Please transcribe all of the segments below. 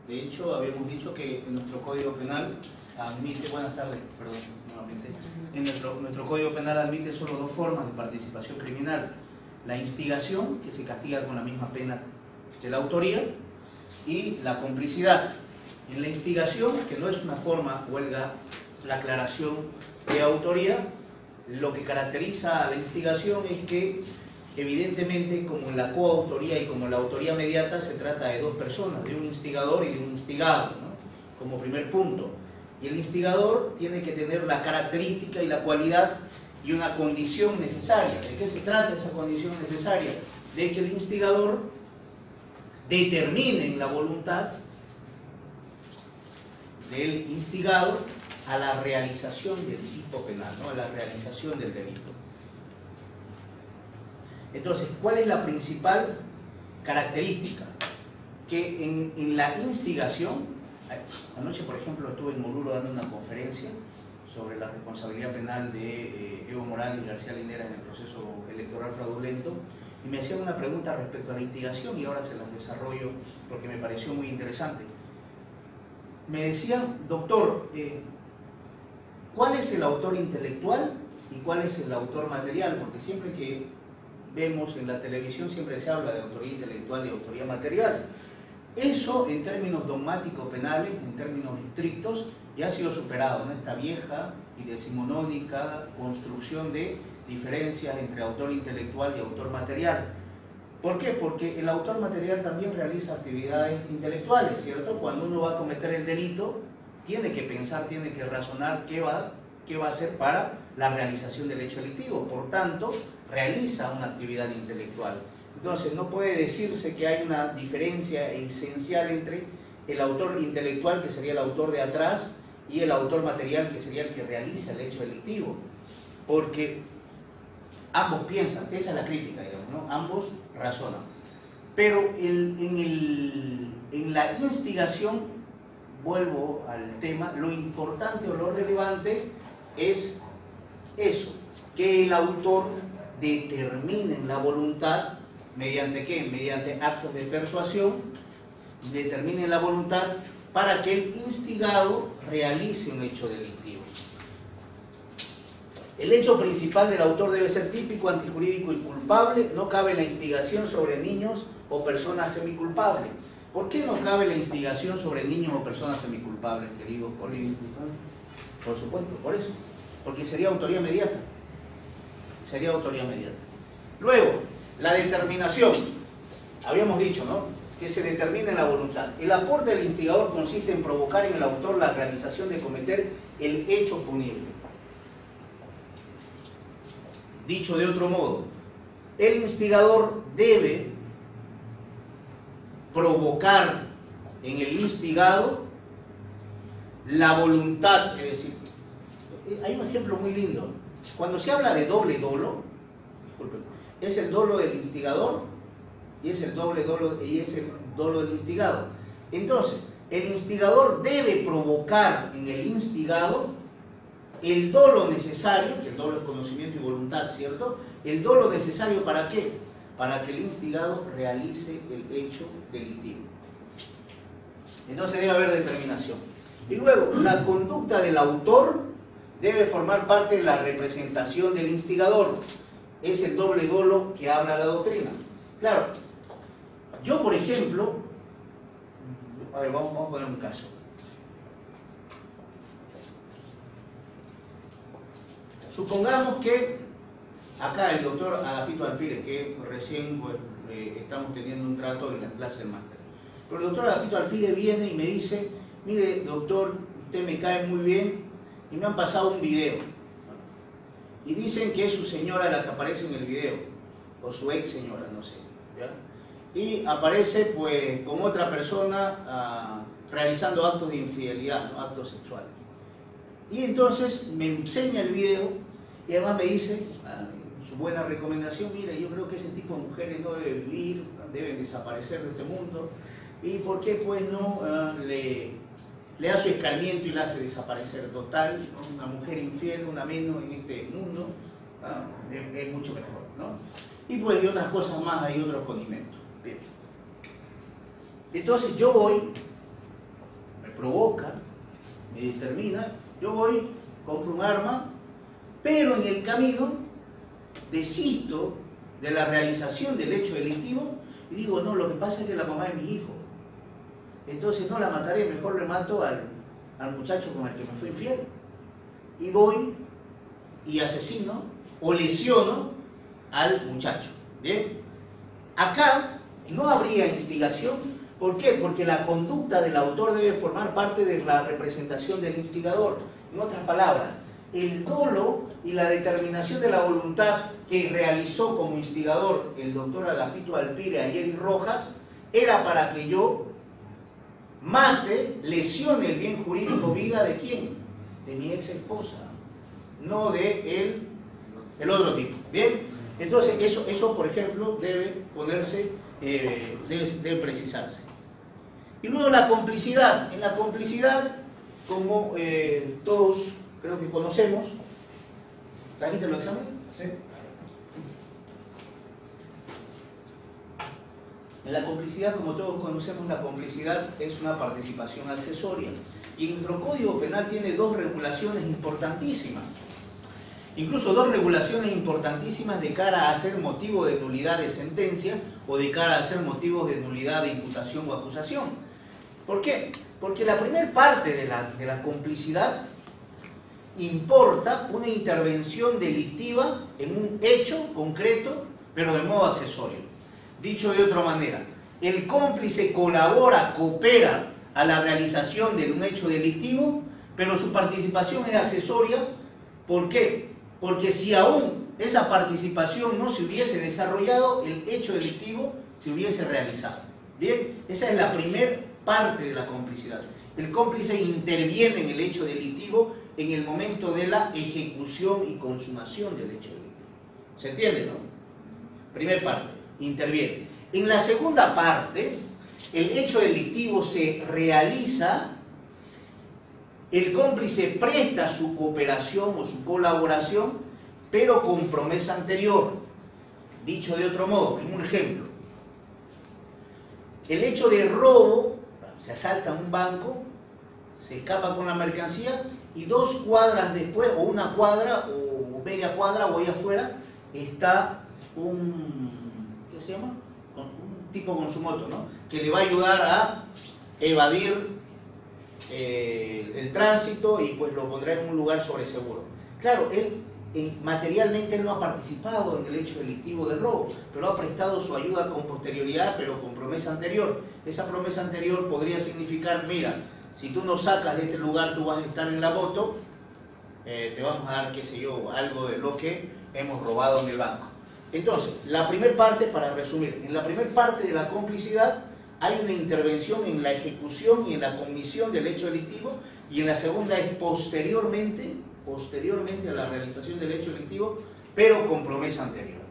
De hecho, habíamos dicho que en nuestro Código Penal admite, buenas tardes, perdón, nuevamente, nuestro Código Penal admite solo dos formas de participación criminal: la instigación, que se castiga con la misma pena de la autoría, y la complicidad. En la instigación, que no es una forma, huelga la aclaración de autoría, lo que caracteriza a la instigación es que, evidentemente, como en la coautoría y como en la autoría mediata, se trata de dos personas, de un instigador y de un instigado, ¿no? Como primer punto. Y el instigador tiene que tener la característica y la cualidad y una condición necesaria. ¿De qué se trata esa condición necesaria? De que el instigador determine en la voluntad del instigado a la realización del tipo penal, ¿no? A la realización del delito. Entonces, ¿cuál es la principal característica? Que en la instigación, anoche por ejemplo estuve en Oruro dando una conferencia sobre la responsabilidad penal de Evo Morales y García Linera en el proceso electoral fraudulento, y me hacían una pregunta respecto a la instigación y ahora se las desarrollo porque me pareció muy interesante. Me decían, doctor, ¿cuál es el autor intelectual y cuál es el autor material? Porque siempre que vemos en la televisión siempre se habla de autoría intelectual y autoría material. Eso en términos dogmáticos penales, en términos estrictos, ya ha sido superado, ¿no? Esta vieja y decimonónica construcción de diferencias entre autor intelectual y autor material. ¿Por qué? Porque el autor material también realiza actividades intelectuales, ¿cierto? Cuando uno va a cometer el delito, tiene que pensar, tiene que razonar qué va a hacer para la realización del hecho delictivo. Por tanto, realiza una actividad intelectual. Entonces, no puede decirse que hay una diferencia esencial entre el autor intelectual, que sería el autor de atrás, y el autor material, que sería el que realiza el hecho delictivo. Porque ambos piensan, esa es la crítica, digamos, ¿no? Ambos razonan. Pero en la instigación, vuelvo al tema, lo importante o lo relevante es eso, que el autor determine en la voluntad, ¿mediante qué? Mediante actos de persuasión, determine la voluntad para que el instigado realice un hecho delictivo. El hecho principal del autor debe ser típico, antijurídico y culpable. No cabe la instigación sobre niños o personas semiculpables. ¿Por qué no cabe la instigación sobre niños o personas semiculpables, queridos colegas? Por supuesto, por eso. Porque sería autoría mediata. Sería autoría mediata. Luego, la determinación. Habíamos dicho, ¿no?, que se determina en la voluntad. El aporte del instigador consiste en provocar en el autor la realización de cometer el hecho punible. Dicho de otro modo, el instigador debe provocar en el instigado la voluntad, es decir, hay un ejemplo muy lindo. Cuando se habla de doble dolo, disculpen, es el dolo del instigador y es el doble dolo y es el dolo del instigado. Entonces, el instigador debe provocar en el instigado el dolo necesario, que el dolo es conocimiento y voluntad, ¿cierto? El dolo necesario, ¿para qué? Para que el instigado realice el hecho delictivo. Entonces debe haber determinación. Y luego, la conducta del autor debe formar parte de la representación del instigador. Es el doble dolo que habla la doctrina. Claro, yo por ejemplo, a ver, vamos a poner un caso. Supongamos que acá el doctor Agapito Alfírez, que recién pues, estamos teniendo un trato en la clase del máster. Pero el doctor Agapito Alfírez viene y me dice, mire doctor, usted me cae muy bien y me han pasado un video. Y dicen que es su señora la que aparece en el video, o su ex señora, no sé. ¿Ya? Y aparece pues con otra persona realizando actos de infidelidad, ¿no? Actos sexuales. Y entonces me enseña el video y además me dice su buena recomendación: mire, yo creo que ese tipo de mujeres no deben vivir, deben desaparecer de este mundo, y por qué pues no le da su escarmiento y la hace desaparecer. Total, ¿no? Una mujer infiel, una menos en este mundo, es mucho mejor, ¿no? Y pues hay otras cosas más, hay otros condimentos. Bien. Entonces yo voy y determina, yo voy, compro un arma, pero en el camino desisto de la realización del hecho delictivo y digo, no, lo que pasa es que la mamá es mi hijo. Entonces no la mataré, mejor le mato al muchacho con el que me fue infiel. Y voy y asesino o lesiono al muchacho. ¿Bien? Acá no habría instigación. ¿Por qué? Porque la conducta del autor debe formar parte de la representación del instigador. En otras palabras, el dolo y la determinación de la voluntad que realizó como instigador el doctor Agapito Alpire a Jerry Rojas era para que yo mate, lesione el bien jurídico vida de ¿quién? De mi ex esposa, no de el otro tipo. ¿Bien? Entonces eso por ejemplo debe ponerse, debe precisarse. Y luego la complicidad. En la complicidad, como todos creo que conocemos, ¿trajiste el examen? Sí. En la complicidad, como todos conocemos, la complicidad es una participación accesoria. Y nuestro Código Penal tiene dos regulaciones importantísimas. Incluso dos regulaciones importantísimas de cara a ser motivo de nulidad de sentencia o de cara a ser motivos de nulidad de imputación o acusación. ¿Por qué? Porque la primera parte de la complicidad importa una intervención delictiva en un hecho concreto, pero de modo accesorio. Dicho de otra manera, el cómplice colabora, coopera a la realización de un hecho delictivo, pero su participación es accesoria. ¿Por qué? Porque si aún esa participación no se hubiese desarrollado, el hecho delictivo se hubiese realizado. Bien, esa es la primera parte de la complicidad. El cómplice interviene en el hecho delictivo en el momento de la ejecución y consumación del hecho delictivo. ¿Se entiende, no? Primera parte, interviene. En la segunda parte, el hecho delictivo se realiza, el cómplice presta su cooperación o su colaboración, pero con promesa anterior. Dicho de otro modo, en un ejemplo, el hecho de robo, se asalta un banco, se escapa con la mercancía y 2 cuadras después, o 1 cuadra, o media cuadra, o ahí afuera, está ¿qué se llama? Un tipo con su moto, ¿no? Que le va a ayudar a evadir el tránsito y pues lo pondrá en un lugar sobre seguro. Claro, materialmente él no ha participado en el hecho delictivo de robo, pero ha prestado su ayuda con posterioridad, pero con promesa anterior. Esa promesa anterior podría significar, mira, si tú nos sacas de este lugar, tú vas a estar en la moto, te vamos a dar, qué sé yo, algo de lo que hemos robado en el banco. Entonces, la primera parte, para resumir, en la primera parte de la complicidad hay una intervención en la ejecución y en la comisión del hecho delictivo, y en la segunda es posteriormente a la realización del hecho delictivo, pero con promesa anterior.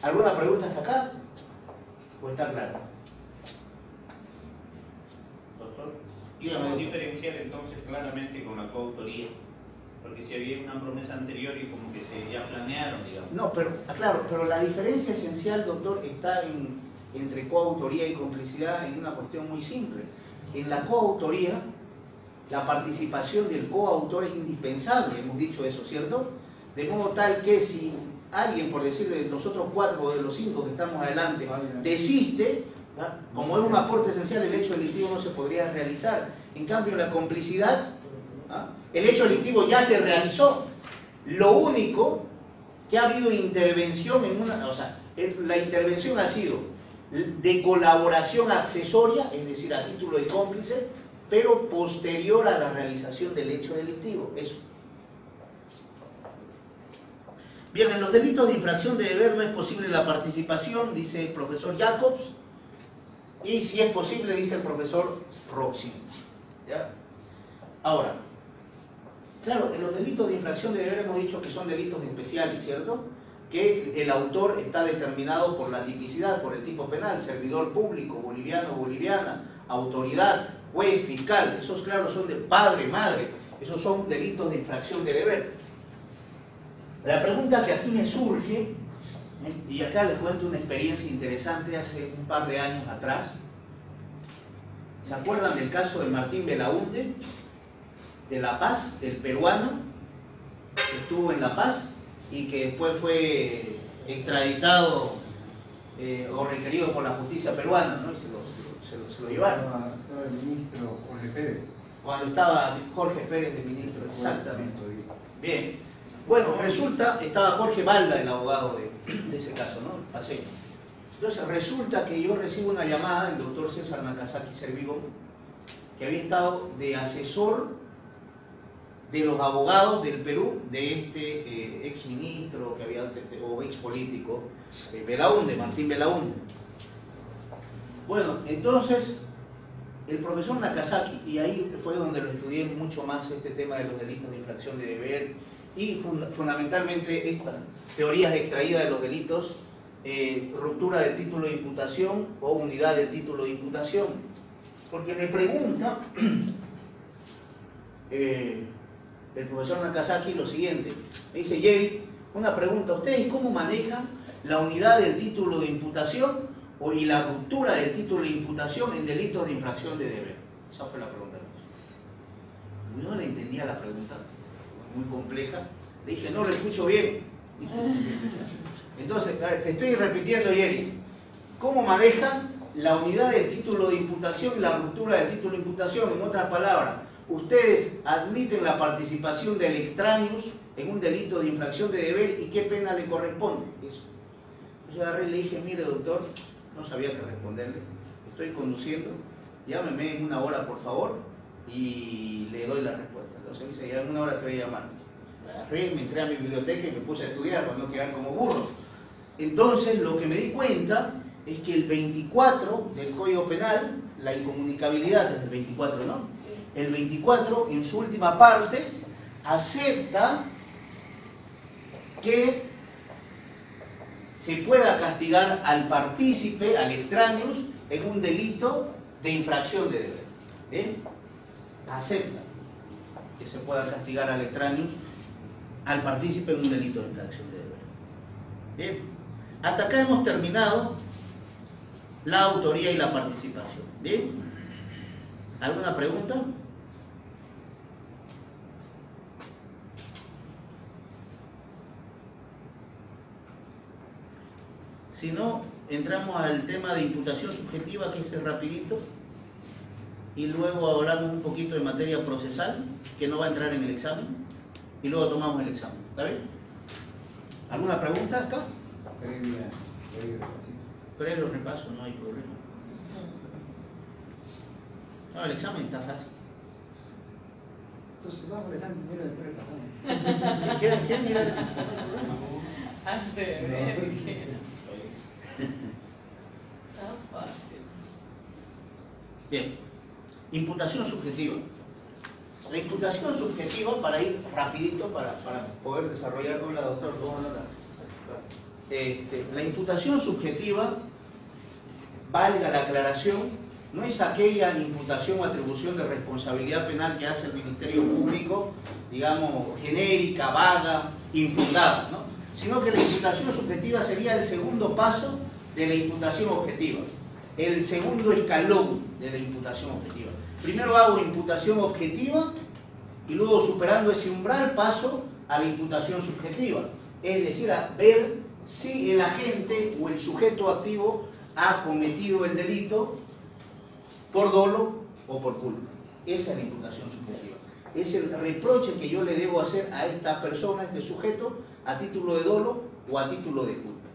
¿Alguna pregunta hasta acá? ¿O está claro? Doctor, Dígame. ¿podemos diferenciar entonces claramente con la coautoría? Porque si había una promesa anterior y como que se ya planearon, digamos. No, pero claro, pero la diferencia esencial, doctor, está entre coautoría y complicidad en una cuestión muy simple. En la coautoría, la participación del coautor es indispensable, hemos dicho eso, ¿cierto? De modo tal que si alguien, por decir de nosotros 4 o de los 5 que estamos adelante, desiste, ¿verdad? Como es un aporte esencial, el hecho delictivo no se podría realizar. En cambio, la complicidad, ¿verdad? El hecho delictivo ya se realizó. Lo único que ha habido intervención en la intervención ha sido de colaboración accesoria, es decir, a título de cómplice, pero posterior a la realización del hecho delictivo. Eso. Bien, en los delitos de infracción de deber no es posible la participación, dice el profesor Jacobs, y si es posible, dice el profesor Roxy. ¿Ya? Ahora, claro, en los delitos de infracción de deber hemos dicho que son delitos especiales, ¿cierto? Que el autor está determinado por la tipicidad, por el tipo penal, servidor público, boliviano, boliviana, autoridad, juez, fiscal. Esos, claro, son de padre, madre. Esos son delitos de infracción de deber. La pregunta que aquí me surge, y acá les cuento una experiencia interesante hace un par de años atrás. ¿Se acuerdan del caso de Martín Belaúnde, de La Paz, del peruano, que estuvo en La Paz y que después fue extraditado o requerido por la justicia peruana, ¿no? Y se lo llevaron? Estaba el ministro Jorge Pérez. Cuando estaba Jorge Pérez de ministro, exactamente. Bien. Bueno, resulta, estaba Jorge Balda, el abogado de ese caso, ¿no? Pasé. Entonces resulta que yo recibo una llamada del doctor César Nakazaki Servigón, que había estado de asesor de los abogados del Perú, de este ex ministro que había, o ex político, Belaúnde, Martín Belaúnde. Bueno, entonces el profesor Nakazaki, y ahí fue donde lo estudié mucho más, este tema de los delitos de infracción de deber y fundamentalmente estas teorías extraídas de los delitos, ruptura del título de imputación o unidad del título de imputación. Porque me pregunta el profesor Nakazaki lo siguiente, me dice: Jerry, una pregunta, ¿ustedes cómo manejan la unidad del título de imputación y la ruptura del título de imputación en delitos de infracción de deber? Esa fue la pregunta. Yo no le entendía la pregunta, muy compleja. Le dije: no lo escucho bien. Entonces, te estoy repitiendo, Jerry, ¿cómo manejan la unidad del título de imputación y la ruptura del título de imputación? En otras palabras, ¿ustedes admiten la participación del extraños en un delito de infracción de deber y qué pena le corresponde? Eso. Yo agarré y le dije: mire, doctor, no sabía qué responderle, estoy conduciendo, llámeme en 1 hora por favor y le doy la respuesta. Entonces me dice: ya en 1 hora te voy a llamar. Agarré, me entré a mi biblioteca y me puse a estudiar para no quedar como burro. Entonces lo que me di cuenta es que el 24 del Código Penal, la incomunicabilidad es el 24, ¿no? Sí. El 24, en su última parte, acepta que se pueda castigar al partícipe, al extraños, en un delito de infracción de deber. ¿Bien? Acepta que se pueda castigar al extraños, al partícipe, en un delito de infracción de deber. Bien. Hasta acá hemos terminado la autoría y la participación. ¿Bien? ¿Alguna pregunta? Si no, entramos al tema de imputación subjetiva, que es el rapidito, y luego hablamos un poquito de materia procesal, que no va a entrar en el examen, y luego tomamos el examen. ¿Está bien? ¿Alguna pregunta acá? Previo repaso, no hay problema. No, el examen está fácil. Entonces vamos al examen primero y después repasamos. ¿Quieren mirar el examen? Tan fácil. Bien, imputación subjetiva. La imputación subjetiva, para ir rapidito, para poder desarrollar con la doctora, la imputación subjetiva, valga la aclaración, no es aquella imputación o atribución de responsabilidad penal que hace el Ministerio Público, digamos, genérica, vaga, infundada, ¿no? Sino que la imputación subjetiva sería el segundo paso de la imputación objetiva, el segundo escalón de la imputación objetiva. Primero hago imputación objetiva y luego, superando ese umbral, paso a la imputación subjetiva, es decir, a ver si el agente o el sujeto activo ha cometido el delito por dolo o por culpa. Esa es la imputación subjetiva. Es el reproche que yo le debo hacer a esta persona, a este sujeto, a título de dolo o a título de culpa.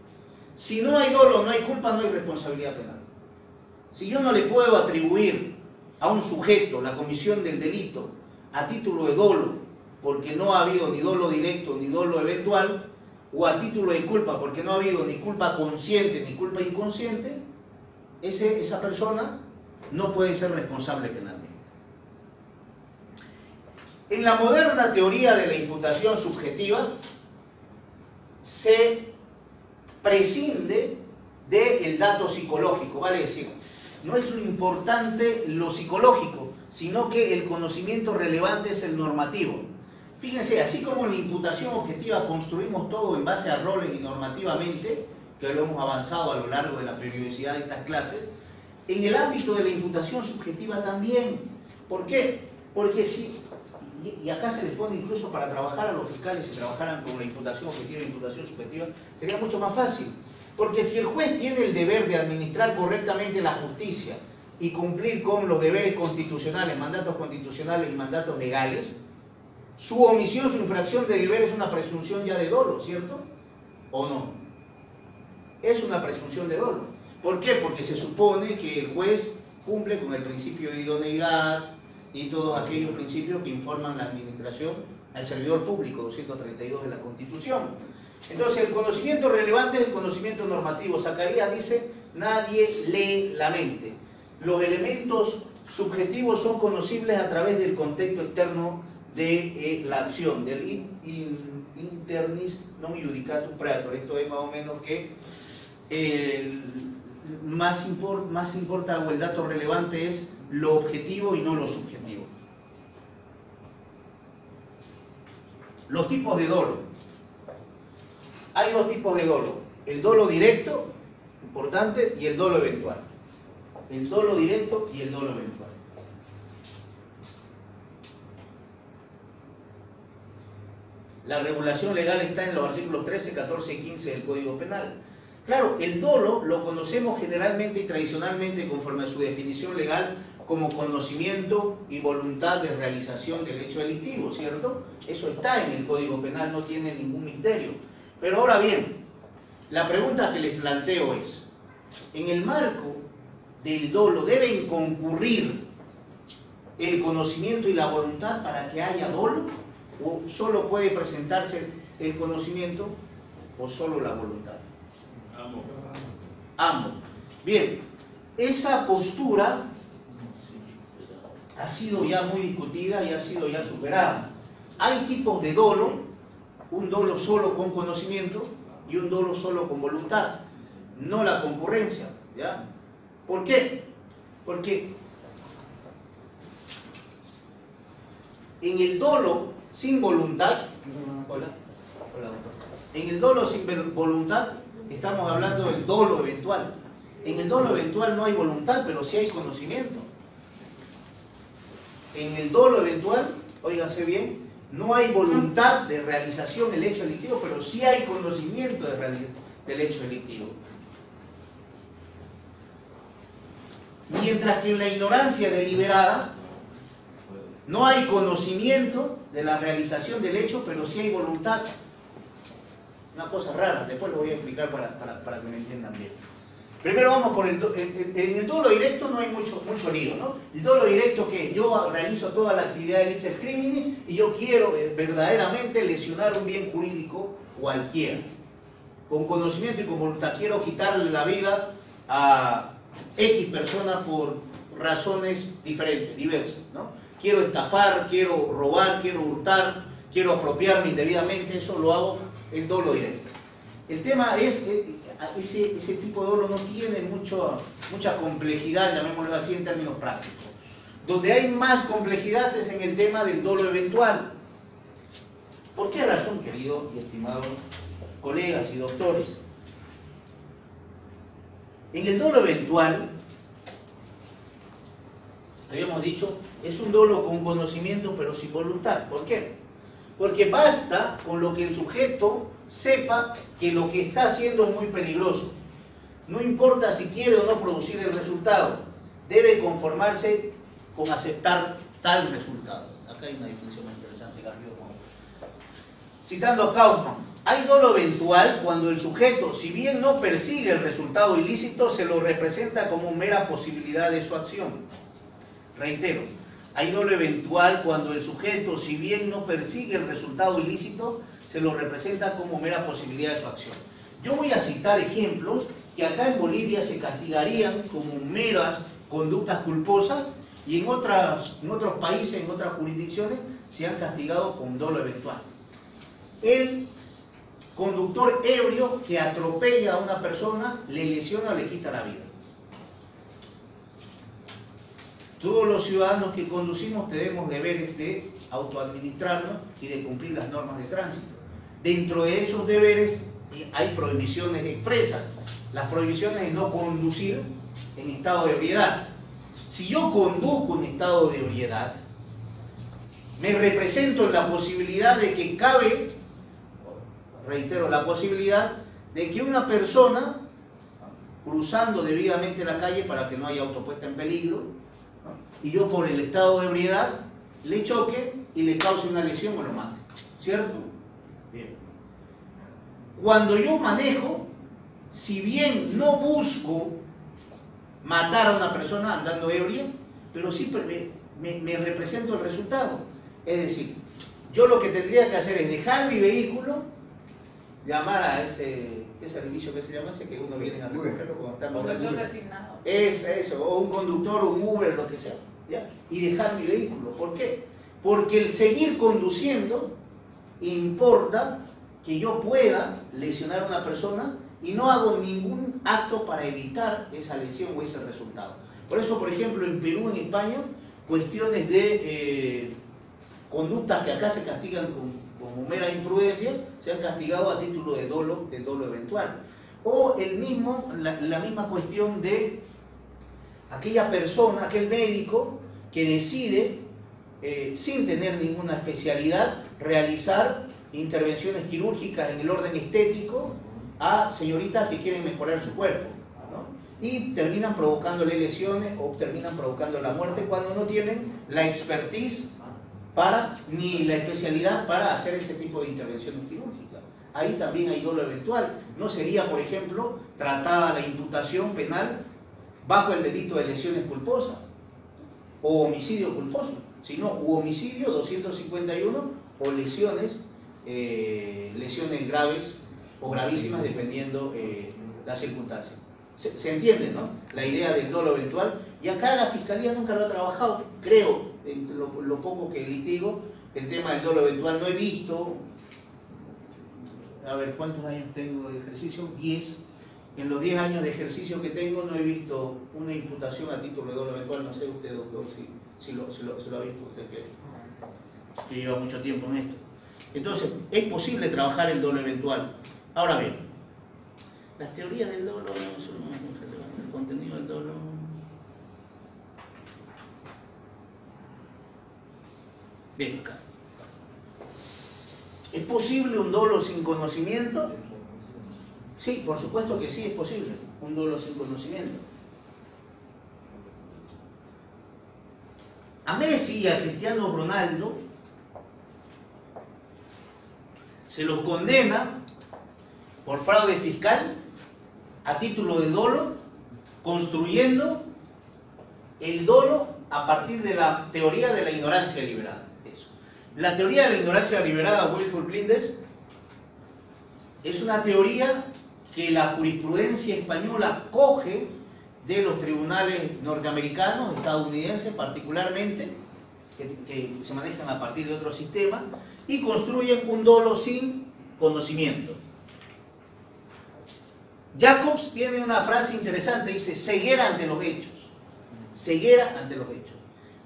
Si no hay dolo, no hay culpa, no hay responsabilidad penal. Si yo no le puedo atribuir a un sujeto la comisión del delito a título de dolo, porque no ha habido ni dolo directo ni dolo eventual, o a título de culpa, porque no ha habido ni culpa consciente ni culpa inconsciente, esa persona no puede ser responsable penalmente. En la moderna teoría de la imputación subjetiva se prescinde del dato psicológico, vale decir, no es lo importante lo psicológico, sino que el conocimiento relevante es el normativo. Fíjense, así como en la imputación objetiva construimos todo en base a roles y normativamente, que lo hemos avanzado a lo largo de la periodicidad de estas clases, En el ámbito de la imputación subjetiva también. ¿Por qué? Porque si, y acá se les pone incluso para trabajar a los fiscales, si trabajaran con la imputación objetiva e imputación subjetiva, sería mucho más fácil. Porque si el juez tiene el deber de administrar correctamente la justicia y cumplir con los deberes constitucionales, mandatos constitucionales y mandatos legales, su omisión, su infracción de deber es una presunción ya de dolo, ¿cierto? ¿O no? Es una presunción de dolo. ¿Por qué? Porque se supone que el juez cumple con el principio de idoneidad y todos aquellos principios que informan la administración al servidor público, 232 de la Constitución. Entonces, el conocimiento relevante es el conocimiento normativo. Zacarías dice, nadie lee la mente. Los elementos subjetivos son conocibles a través del contexto externo de la acción, del internis non iudicatum praetor. Esto es más o menos que más importa, o el dato relevante es lo objetivo y no lo subjetivo. Los tipos de dolo. Hay dos tipos de dolo. El dolo directo, importante, y el dolo eventual. El dolo directo y el dolo eventual. La regulación legal está en los artículos 13, 14 y 15 del Código Penal. Claro, el dolo lo conocemos generalmente y tradicionalmente conforme a su definición legal como conocimiento y voluntad de realización del hecho delictivo, ¿cierto? Eso está en el Código Penal, no tiene ningún misterio. Pero ahora bien, la pregunta que les planteo es, ¿en el marco del dolo deben concurrir el conocimiento y la voluntad para que haya dolo? ¿O solo puede presentarse el conocimiento o solo la voluntad? Ambos. Bien, esa postura ha sido ya muy discutida y ha sido ya superada. Hay tipos de dolo, un dolo solo con conocimiento y un dolo solo con voluntad, no la concurrencia, ¿ya? ¿Por qué? Porque en el dolo sin voluntad, en el dolo sin voluntad estamos hablando del dolo eventual. En el dolo eventual no hay voluntad, pero sí hay conocimiento. En el dolo eventual, óiganse bien, no hay voluntad de realización del hecho delictivo, pero sí hay conocimiento del hecho delictivo. Mientras que en la ignorancia deliberada no hay conocimiento de la realización del hecho, pero sí hay voluntad. Una cosa rara, después lo voy a explicar para que me entiendan bien. Primero vamos por en el dolo directo no hay mucho lío, ¿no? El dolo directo que yo realizo toda la actividad de iter criminis y yo quiero verdaderamente lesionar un bien jurídico cualquiera. Con conocimiento y con voluntad quiero quitarle la vida a X personas por razones diferentes, diversas, ¿no? Quiero estafar, quiero robar, quiero hurtar, quiero apropiarme indebidamente, eso lo hago en dolo directo. El tema es, ese tipo de dolo no tiene mucha complejidad, llamémoslo así en términos prácticos. Donde hay más complejidad es en el tema del dolo eventual. ¿Por qué razón, queridos y estimados colegas y doctores? En el dolo eventual, habíamos dicho, es un dolo con conocimiento pero sin voluntad. ¿Por qué? Porque basta con lo que el sujeto sepa que lo que está haciendo es muy peligroso. No importa si quiere o no producir el resultado, debe conformarse con aceptar tal resultado. Acá hay una definición muy interesante, Garrido. Citando a Kaufman, hay dolo eventual cuando el sujeto, si bien no persigue el resultado ilícito, se lo representa como mera posibilidad de su acción. Reitero, hay dolo eventual cuando el sujeto, si bien no persigue el resultado ilícito, se lo representa como mera posibilidad de su acción. Yo voy a citar ejemplos que acá en Bolivia se castigarían como meras conductas culposas y en otros países, en otras jurisdicciones, se han castigado con dolo eventual. El conductor ebrio que atropella a una persona, le lesiona o le quita la vida. Todos los ciudadanos que conducimos tenemos deberes de autoadministrarnos y de cumplir las normas de tránsito. Dentro de esos deberes hay prohibiciones expresas. Las prohibiciones de no conducir en estado de ebriedad. Si yo conduzco en estado de ebriedad, me represento en la posibilidad de que cabe, reitero, la posibilidad de que una persona, cruzando debidamente la calle para que no haya auto puesta en peligro, ¿no?, y yo por el estado de ebriedad le choque y le cause una lesión o lo mate. ¿Cierto? Bien. Cuando yo manejo, si bien no busco matar a una persona andando ebria, pero sí me represento el resultado. Es decir, yo lo que tendría que hacer es dejar mi vehículo, llamar a ese servicio que se llama ese, que uno viene a recogerlo cuando está Conductor designado. es eso, o un conductor, o un Uber, lo que sea, ¿ya? Y dejar mi vehículo. ¿Por qué? Porque el seguir conduciendo importa que yo pueda lesionar a una persona y no hago ningún acto para evitar esa lesión o ese resultado. Por eso, por ejemplo, en Perú, en España, cuestiones de conductas que acá se castigan como mera imprudencia, se han castigado a título de dolo eventual. O la misma cuestión de aquella persona, aquel médico que decide, sin tener ninguna especialidad, realizar intervenciones quirúrgicas en el orden estético a señoritas que quieren mejorar su cuerpo, ¿no? Y terminan provocándole lesiones o terminan provocando la muerte cuando no tienen la expertise ni la especialidad para hacer ese tipo de intervenciones quirúrgicas. Ahí también hay dolo eventual. No sería, por ejemplo, tratada la imputación penal bajo el delito de lesiones culposas o homicidio culposo, sino homicidio 251 o lesiones graves o gravísimas dependiendo las circunstancias. ¿Se entiende, no? La idea del dolo eventual. Y acá la Fiscalía nunca lo ha trabajado, creo, en lo poco que litigo, el tema del dolo eventual. No he visto, a ver, ¿cuántos años tengo de ejercicio? 10. En los 10 años de ejercicio que tengo no he visto una imputación a título de dolo eventual. No sé usted, doctor, si lo ha visto usted, que lleva mucho tiempo en esto. Entonces, es posible trabajar el dolo eventual. Ahora bien, las teorías del dolo, el contenido del dolo. Bien, acá. ¿Es posible un dolo sin conocimiento? Sí, por supuesto que sí es posible, un dolo sin conocimiento. A Messi y a Cristiano Ronaldo se los condena por fraude fiscal a título de dolo, construyendo el dolo a partir de la teoría de la ignorancia deliberada. Eso. La teoría de la ignorancia deliberada, willful blindness, es una teoría que la jurisprudencia española coge de los tribunales norteamericanos, estadounidenses particularmente, que se manejan a partir de otro sistema, y construyen un dolo sin conocimiento. Jacobs tiene una frase interesante, dice ceguera ante los hechos. Ceguera ante los hechos.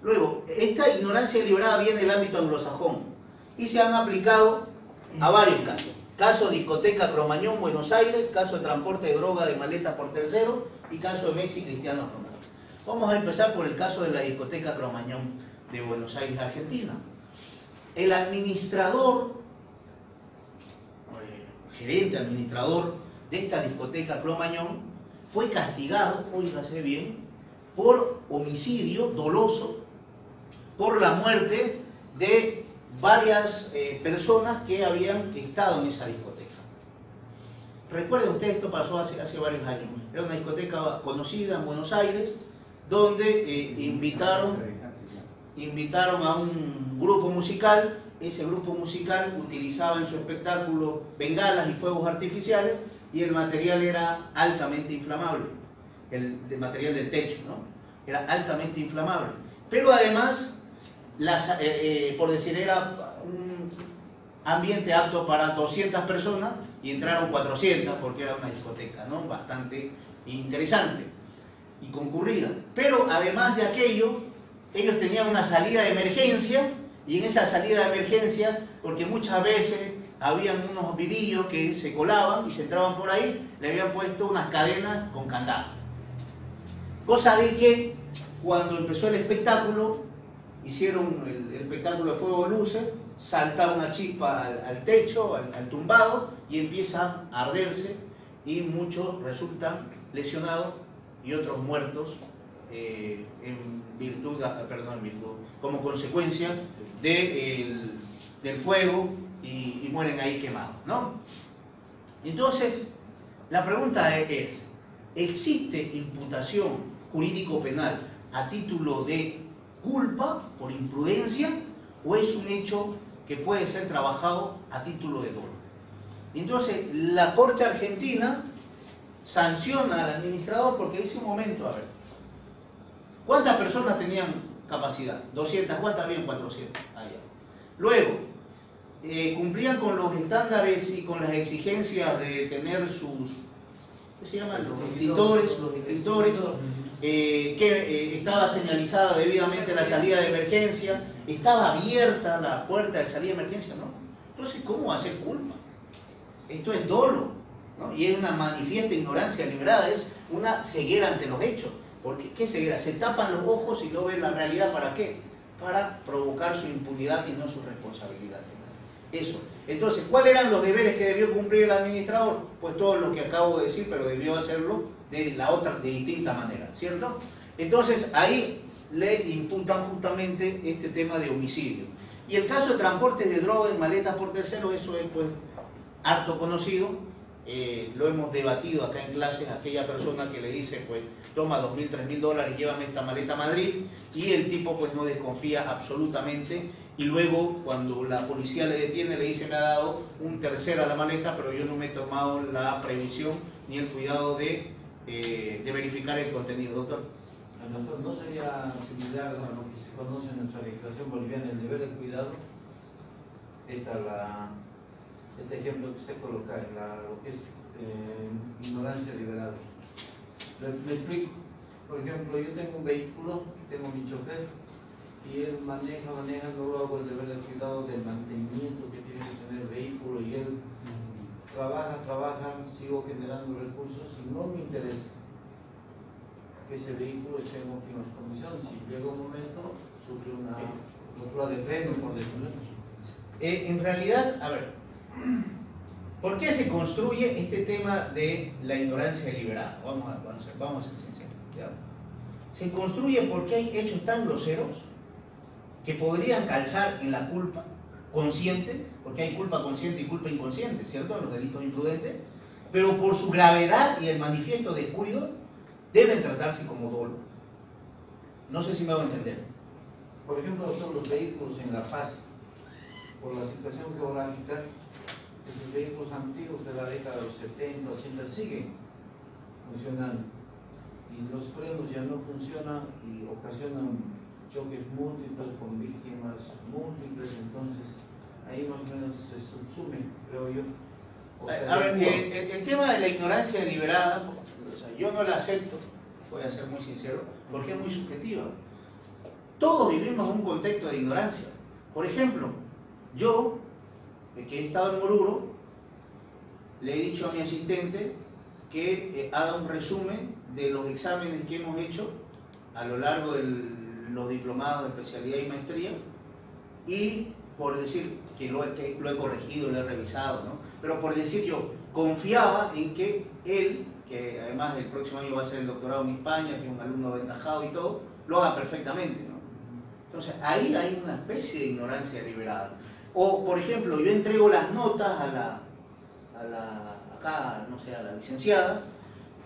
Luego, esta ignorancia deliberada viene del ámbito anglosajón y se han aplicado a varios casos. Caso discoteca Cromañón, Buenos Aires, caso de transporte de droga de maletas por tercero y caso de Messi y Cristiano Ronaldo. Vamos a empezar por el caso de la discoteca Cromañón de Buenos Aires, Argentina. El administrador, gerente administrador de esta discoteca Cromañón fue castigado, óigase bien, por homicidio doloso, por la muerte de varias personas que habían estado en esa discoteca. Recuerden ustedes, esto pasó hace varios años. Era una discoteca conocida en Buenos Aires, donde invitaron a un grupo musical. Ese grupo musical utilizaba en su espectáculo bengalas y fuegos artificiales, y el material era altamente inflamable, el material del techo, ¿no? Era altamente inflamable. Pero además, por decir, era un ambiente apto para 200 personas y entraron 400 porque era una discoteca, ¿no? Bastante interesante y concurrida. Pero además de aquello, ellos tenían una salida de emergencia, y en esa salida de emergencia, porque muchas veces habían unos vivillos que se colaban y se entraban por ahí, le habían puesto unas cadenas con candado. Cosa de que cuando empezó el espectáculo, hicieron el espectáculo de fuego de luces, salta una chispa al techo, al tumbado, y empieza a arderse, y muchos resultan lesionados y otros muertos como consecuencia del fuego, y mueren ahí quemados, ¿no? Entonces, la pregunta es, ¿existe imputación jurídico-penal a título de culpa por imprudencia o es un hecho que puede ser trabajado a título de dolo? Entonces, la Corte Argentina sanciona al administrador porque dice un momento, a ver, ¿cuántas personas tenían capacidad? 200, ¿cuántas habían? 400. Allá. Luego, cumplían con los estándares y con las exigencias de tener sus, ¿qué se llaman? Los extintores, que estaba señalizada debidamente la salida de emergencia, estaba abierta la puerta de salida de emergencia, ¿no? Entonces, ¿cómo hacer culpa? Esto es dolo, ¿no? Y es una manifiesta ignorancia deliberada, es una ceguera ante los hechos. Porque, ¿qué ceguera? Se tapan los ojos y no ven la realidad. ¿Para qué? Para provocar su impunidad y no su responsabilidad. Eso. Entonces, ¿cuáles eran los deberes que debió cumplir el administrador? Pues todo lo que acabo de decir, pero debió hacerlo de distinta manera, ¿cierto? Entonces, ahí le imputan justamente este tema de homicidio. Y el caso de transporte de drogas en maletas por terceros, eso es pues harto conocido. Lo hemos debatido acá en clases, aquella persona que le dice, pues, toma $2.000, $3.000, llévame esta maleta a Madrid, y el tipo pues no desconfía absolutamente, y luego cuando la policía le detiene le dice, me ha dado un tercero a la maleta, pero yo no me he tomado la previsión ni el cuidado de verificar el contenido. Doctor. ¿No sería similar a lo que se conoce en nuestra legislación boliviana, el deber de cuidado? Este ejemplo que usted coloca en lo que es ignorancia liberada. Me explico. Por ejemplo, yo tengo un vehículo, tengo mi chofer, y él maneja, no lo hago el deber de cuidado del mantenimiento que tiene que tener el vehículo, y él trabaja, sigo generando recursos y no me interesa que ese vehículo esté en óptimas condiciones. Si llega un momento, sufre una rotura de freno, por decirlo. En realidad, a ver, ¿por qué se construye este tema de la ignorancia deliberada? Vamos a ser sinceros. ¿Ya? Se construye porque hay hechos tan groseros que podrían calzar en la culpa consciente, porque hay culpa consciente y culpa inconsciente, ¿cierto? En los delitos imprudentes, pero por su gravedad y el manifiesto descuido deben tratarse como dolo. No sé si me hago entender. Por ejemplo, todos los vehículos en La Paz, por la situación geográfica, esos vehículos antiguos de la década de los 70, 80 siguen funcionando, y los frenos ya no funcionan y ocasionan choques múltiples con víctimas múltiples. Entonces ahí más o menos se subsume, creo yo. A ver, el tema de la ignorancia deliberada, o sea, yo no la acepto, voy a ser muy sincero, porque es muy subjetiva. Todos vivimos un contexto de ignorancia. Por ejemplo, yo, que he estado en Oruro, le he dicho a mi asistente que haga un resumen de los exámenes que hemos hecho a lo largo de los diplomados de especialidad y maestría, y por decir que lo he corregido, lo he revisado, ¿no? Pero por decir, yo confiaba en que él, que además el próximo año va a hacer el doctorado en España, que es un alumno aventajado y todo, lo haga perfectamente, ¿no? Entonces ahí hay una especie de ignorancia deliberada. O, por ejemplo, yo entrego las notas a la licenciada,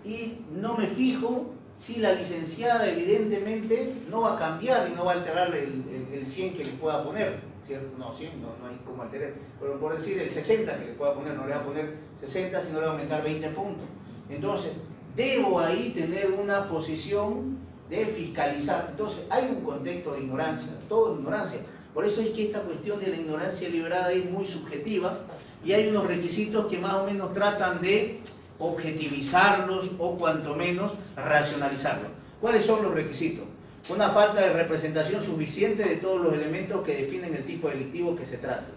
y no me fijo si la licenciada evidentemente no va a cambiar y no va a alterar el 100 que le pueda poner, ¿cierto? No, 100 no hay cómo alterar, pero por decir el 60 que le pueda poner, no le va a poner 60, sino le va a aumentar 20 puntos. Entonces, debo ahí tener una posición de fiscalizar. Entonces, hay un contexto de ignorancia, todo ignorancia. Por eso es que esta cuestión de la ignorancia deliberada es muy subjetiva, y hay unos requisitos que más o menos tratan de objetivizarlos o cuanto menos racionalizarlos. ¿Cuáles son los requisitos? Una falta de representación suficiente de todos los elementos que definen el tipo delictivo que se trate.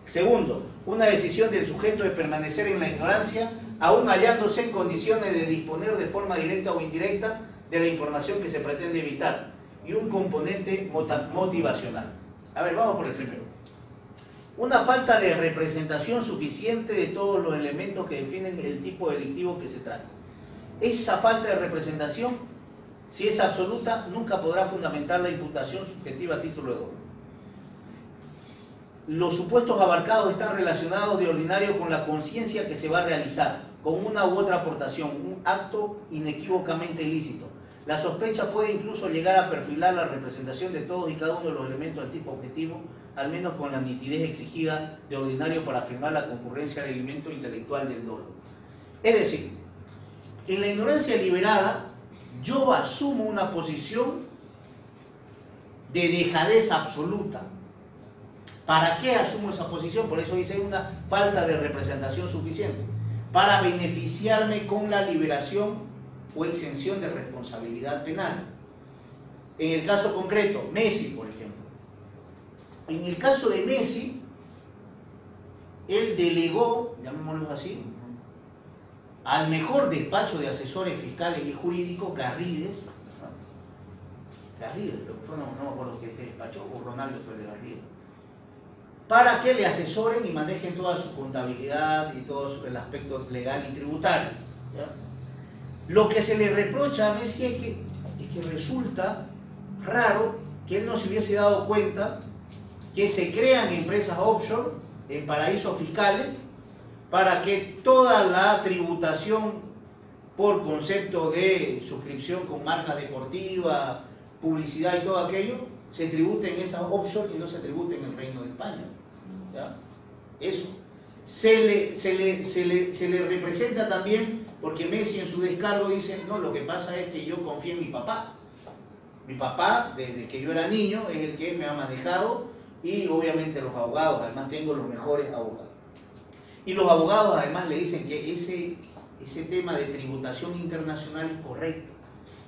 Segundo, una decisión del sujeto de permanecer en la ignorancia, aún hallándose en condiciones de disponer de forma directa o indirecta de la información que se pretende evitar y un componente motivacional. A ver, vamos por el primero. Una falta de representación suficiente de todos los elementos que definen el tipo delictivo que se trata. Esa falta de representación, si es absoluta, nunca podrá fundamentar la imputación subjetiva a título de dolo. Los supuestos abarcados están relacionados de ordinario con la conciencia que se va a realizar, con una u otra aportación, un acto inequívocamente ilícito. La sospecha puede incluso llegar a perfilar la representación de todos y cada uno de los elementos del tipo objetivo, al menos con la nitidez exigida de ordinario para afirmar la concurrencia del elemento intelectual del dolo. Es decir, en la ignorancia deliberada, yo asumo una posición de dejadez absoluta. ¿Para qué asumo esa posición? Por eso dice una falta de representación suficiente. Para beneficiarme con la liberación o exención de responsabilidad penal. En el caso concreto, Messi, por ejemplo. En el caso de Messi, él delegó, llamémoslo así, al mejor despacho de asesores fiscales y jurídicos, Garrides, Garrides, lo que fue, no me acuerdo qué despacho, o Ronaldo fue de Garrides, para que le asesoren y manejen toda su contabilidad y todo el aspecto legal y tributario. ¿Ya? Lo que se le reprocha a Messi es que resulta raro que él no se hubiese dado cuenta que se crean empresas offshore en paraísos fiscales para que toda la tributación por concepto de suscripción con marcas deportivas, publicidad y todo aquello, se tribute en esas offshore y no se tribute en el Reino de España. ¿Ya? Eso. Se le representa también porque Messi en su descargo dice, no, lo que pasa es que yo confío en mi papá. Mi papá, desde que yo era niño, es el que me ha manejado y obviamente los abogados, además tengo los mejores abogados. Y los abogados además le dicen que ese tema de tributación internacional es correcto.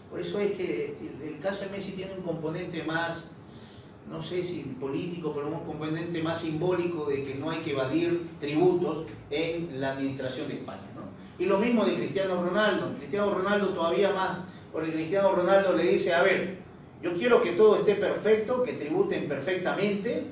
Por eso es que el caso de Messi tiene un componente más, no sé si político, pero un componente más simbólico de que no hay que evadir tributos en la administración de España, ¿no? Y lo mismo de Cristiano Ronaldo. Cristiano Ronaldo todavía más, porque Cristiano Ronaldo le dice, a ver, yo quiero que todo esté perfecto, que tributen perfectamente,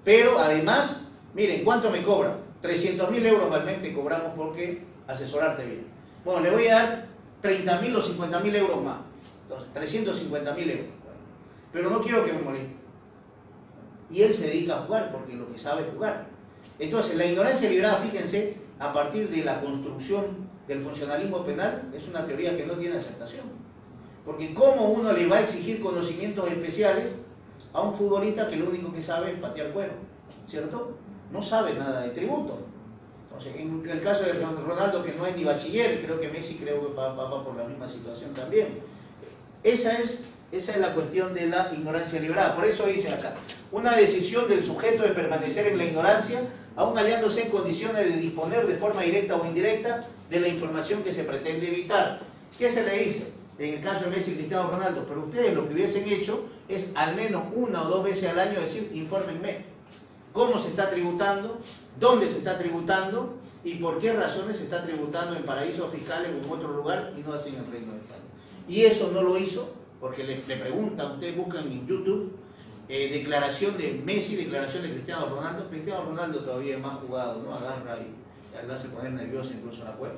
pero además, miren, ¿cuánto me cobran? 300.000 euros al mes te cobramos porque asesorarte bien. Bueno, le voy a dar 30.000 o 50.000 euros más. Entonces, 350.000 euros. Pero no quiero que me moleste. Y él se dedica a jugar porque lo que sabe es jugar. Entonces, la ignorancia deliberada, fíjense, a partir de la construcción del funcionalismo penal, es una teoría que no tiene aceptación. Porque ¿cómo uno le va a exigir conocimientos especiales a un futbolista que lo único que sabe es patear cuero? ¿Cierto? No sabe nada de tributo. Entonces, en el caso de Ronaldo, que no es ni bachiller, creo que Messi creo que va por la misma situación también. Esa es la cuestión de la ignorancia deliberada. Por eso dice acá, una decisión del sujeto de permanecer en la ignorancia, aún hallándose en condiciones de disponer de forma directa o indirecta de la información que se pretende evitar. ¿Qué se le dice? En el caso de Messi y Cristiano Ronaldo, pero ustedes lo que hubiesen hecho es al menos 1 o 2 veces al año decir, infórmenme cómo se está tributando, dónde se está tributando y por qué razones se está tributando en paraísos fiscales o en otro lugar y no así en el Reino de España. Y eso no lo hizo porque le preguntan, ustedes buscan en YouTube, declaración de Messi, declaración de Cristiano Ronaldo. Cristiano Ronaldo todavía es más jugado, ¿no? Agarra y lo hace poner nervioso incluso en la cueva.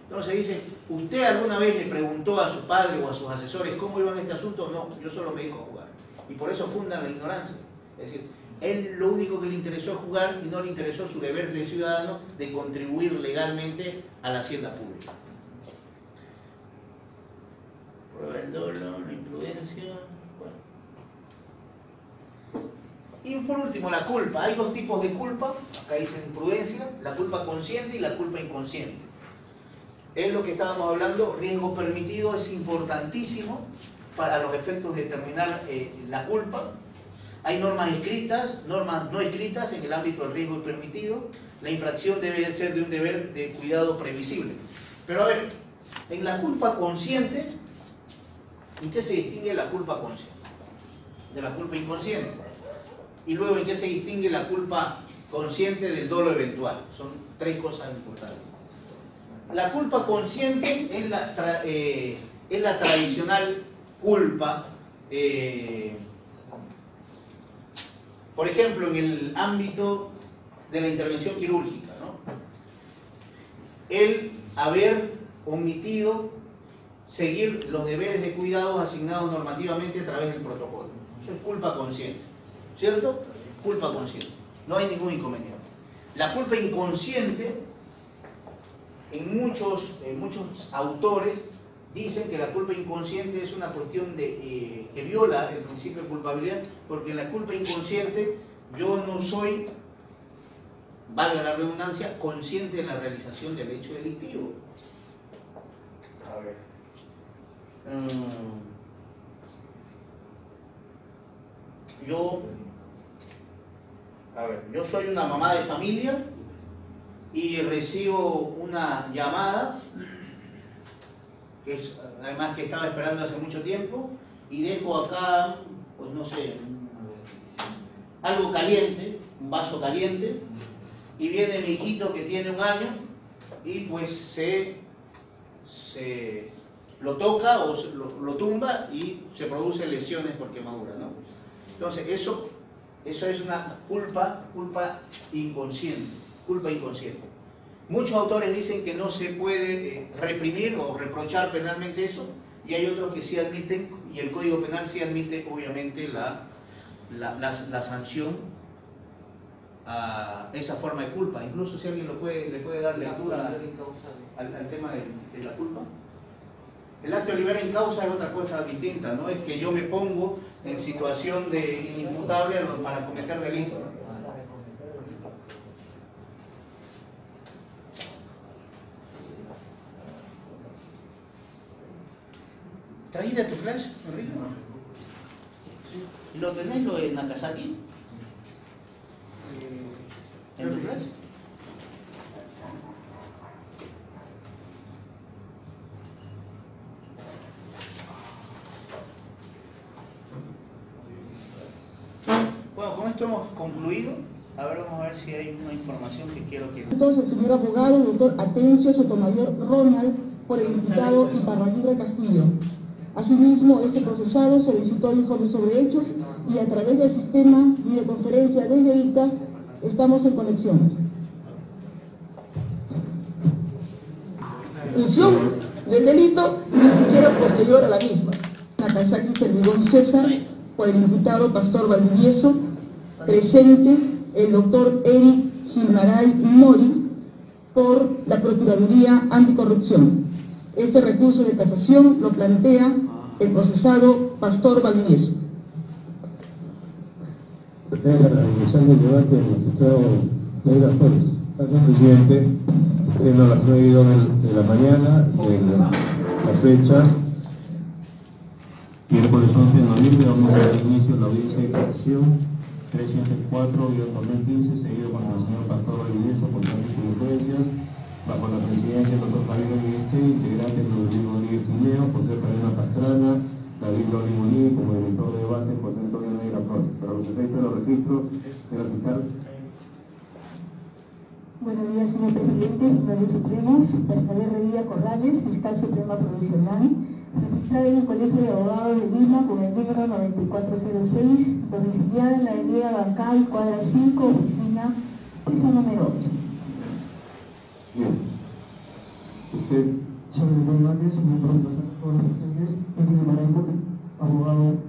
Entonces dice, ¿usted alguna vez le preguntó a su padre o a sus asesores cómo iba en este asunto? No, yo solo me dijo jugar. Y por eso fundan la ignorancia. Es decir, él lo único que le interesó es jugar y no le interesó su deber de ciudadano de contribuir legalmente a la hacienda pública. Prueba el dolo, la imprudencia. Bueno. Y por último, la culpa. Hay 2 tipos de culpa. Acá dice imprudencia, la culpa consciente y la culpa inconsciente. Es lo que estábamos hablando, riesgo permitido es importantísimo para los efectos de determinar la culpa. Hay normas escritas, normas no escritas en el ámbito del riesgo permitido. La infracción debe ser de un deber de cuidado previsible. Pero a ver, en la culpa consciente, ¿en qué se distingue la culpa consciente? De la culpa inconsciente. Y luego, ¿en qué se distingue la culpa consciente del dolo eventual? Son 3 cosas importantes. La culpa consciente es es la tradicional culpa. Por ejemplo, en el ámbito de la intervención quirúrgica, ¿no? El haber omitido seguir los deberes de cuidados asignados normativamente a través del protocolo. Eso es culpa consciente, ¿cierto? Culpa consciente. No hay ningún inconveniente. La culpa inconsciente, en muchos autores dicen que la culpa inconsciente es una cuestión que viola el principio de culpabilidad, porque en la culpa inconsciente yo no soy, valga la redundancia, consciente de la realización del hecho delictivo. A ver. Yo soy una mamá de familia y recibo una llamada, que es, además que estaba esperando hace mucho tiempo, y dejo acá, pues no sé, algo caliente, un vaso caliente, y viene mi hijito que tiene 1 año y pues se lo toca o lo tumba y se producen lesiones por quemadura, ¿no? Entonces eso es una culpa inconsciente, culpa inconsciente. Muchos autores dicen que no se puede reprimir o reprochar penalmente eso, y hay otros que sí admiten, y el Código Penal sí admite obviamente la sanción a esa forma de culpa. Incluso si alguien le puede dar lectura al tema de la culpa. El acto de liberar en causa es otra cosa distinta, no es que yo me pongo en situación de inimputable para cometer delito, ¿no? ¿Trajiste tu flash, Enrique? ¿Lo tenés lo de Nagasaki? ¿En tu flash? Bueno, con esto hemos concluido. A ver, vamos a ver si hay una información que quiero que... Entonces, el señor abogado, el doctor Atencio Sotomayor Ronald, por el imputado Iparraguirre Castillo. Asimismo, este procesado solicitó informe sobre hechos y a través del sistema videoconferencia desde ICA estamos en conexión. Función del delito ni siquiera posterior a la misma. Nagasaki Servidón César, por el imputado Pastor Valdivieso, presente el doctor Eric Gilmaray Mori, por la Procuraduría Anticorrupción. Este recurso de casación lo plantea el procesado Pastor Valdivieso. Realizando el debate del magistrado Leira Flores. Gracias, presidente. Siendo las 9:02 de la mañana, la fecha, miércoles 11 de noviembre, vamos a dar inicio a la audiencia de casación 304-2015, seguido con el señor Pastor Valdivieso por tantas influencias, bajo la presidencia del doctor Javier Miguel, integrante de Rodrigo Rodríguez Tineo, José Cadena Pastrana, David Loli Molí, como director de debate, José Antonio Negra Flores. Para los efectos de los registros, señor fiscal. Buenos días, señor presidente, señores supremos. Bersalé Revilla Corrales, fiscal suprema provisional, registrada en el Colegio de Abogados de Lima con el número 9406, domiciliada en la avenida Bancay, cuadra 5, oficina, piso número 8. Bien. Usted. Sobre el Hernández, miembro de los presentes, Enrique Marengo, abogado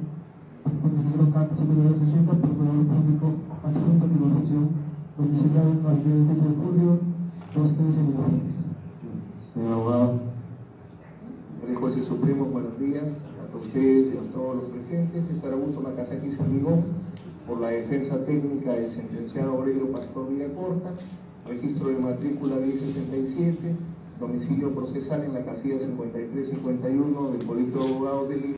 con el número 460, procurador público adjunto de corrupción, domiciliado en la avenida 18 de julio, 215 Miraflores. Señor abogado. Señores jueces supremos, buenos días a todos ustedes y a todos los presentes. Estará Augusto Nagasaki Sermigón, por la defensa técnica del sentenciado Aurelio Pastor Villacorta, registro de matrícula 1067, domicilio procesal en la casilla 5351 del Colegio de Abogados de Lima.